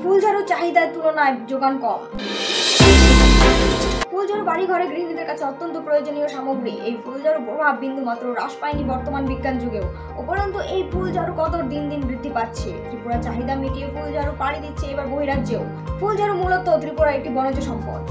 ফুলঝাড়ু চাহিদার তুলনায় যোগান কম। ফুলঝাড়ু বাড়িঘরে গৃহিণীদের কাছে অত্যন্ত প্রয়োজনীয় সামগ্রী। এই ফুলঝাড়ু প্রভাব বিন্দু মাত্র হ্রাস পায়নি বর্তমান বিজ্ঞান যুগেও। উপরন্তু এই ফুলঝাড়ু কদর দিন দিন বৃদ্ধি পাচ্ছে। ত্রিপুরা চাহিদা মিটিয়ে ফুলঝাড়ু পাড়ি দিচ্ছে এবার বহিরাজ্যেও। ফুলঝাড়ু মূলত ত্রিপুরা একটি বনজ সম্পদ।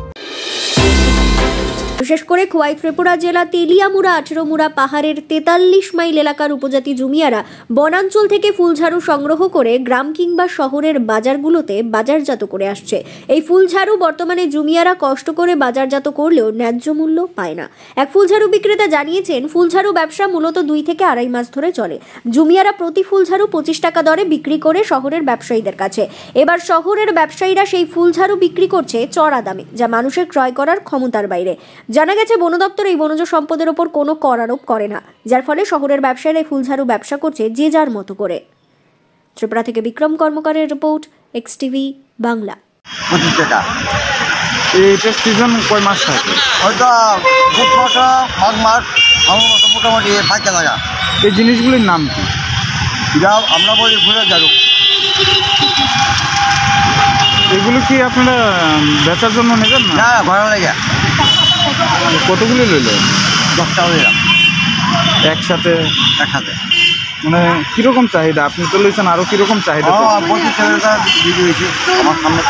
বিশেষ করে খোয়াই ত্রিপুরা জেলা তেলিয়ামুড়া 18 মুড়া পাহাড়ের 43 মাইল এলাকার উপজাতি জমিয়ারা বনাঞ্চল থেকে ফুলঝাড়ু সংগ্রহ করে গ্রাম কিংবা শহরের বাজারগুলোতে বাজারজাত করে আসছে। এই ফুলঝাড়ু বর্তমানে জমিয়ারা কষ্ট করে বাজারজাত করলেও ন্যায্য মূল্য পায় না। এক ফুলঝাড়ু বিক্রেতা জানিয়েছেন, ফুলঝাড়ু ব্যবসা মূলত 2 থেকে 2.5 মাস ধরে চলে। জমিয়ারা প্রতি ফুলঝাড়ু 25 টাকা দরে বিক্রি করে শহরের ব্যবসায়ীদের কাছে। এবার শহরের ব্যবসায়ীরা সেই ফুলঝাড়ু বিক্রি করছে চড়া দামে, যা মানুষের ক্রয় করার ক্ষমতার বাইরে। জানা গেছে বন দপ্তর এই বনজ সম্পদের ওপর কোনো কর আরোপ করে না, যার ফলে শহরের ব্যবসায়ীরা ফুলঝাড়ু ব্যবসা করছে যে যার মতো করে। ত্রিপুরা থেকে বিক্রম কর্মকারের রিপোর্ট, এক্সটিভি বাংলা। 25 টাকা। এইটার সিজন কয় মাস থাকে? হয়তো পুষ মাস, মাঘ মাস, ফাল্গুন মাস, মোটামুটি 5 টাকা। এই জিনিসগুলির নাম কি? এটা আমরা বলি ফুলঝাড়ু। এগুলো কি আপনারা বেচার জন্য নেবেন না? না, ঘরে লাগে। কতগুলি লইলেন? 10 টাকা দিলাম একসাথে। একসাথে। মানে কিরকম চাহিদা? আপনি তো লইছেন, আরো কিরকম চাহিদা? 25 টাকা বিক্রি হয়েছে আমার সামনে।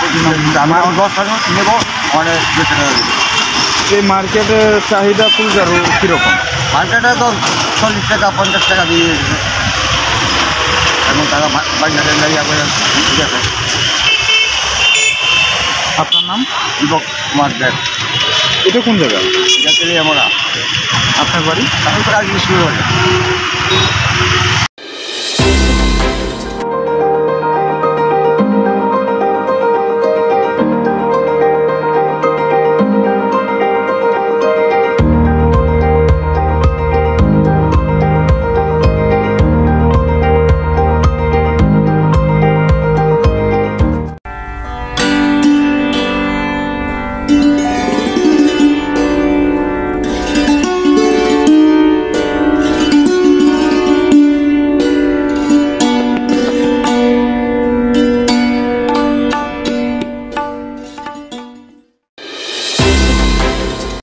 আমি 10 টাকা নেব, মানে 2 টাকা দেবো। এই মার্কেটের চাহিদা ফুলঝাড়ু কিরকম? মার্কেটে তো 40 টাকা 50 টাকা দিয়ে দিয়েছে। এখন টাকা বাজারে লাগিয়ে করে ঠিক আছে। আপনার নাম? দীপক কুমার দেব। এটা কোন জায়গা? এটা তেলিয়ামুড়া। আপনার বাড়ি? এখন তো কাজ শুরু হয়ে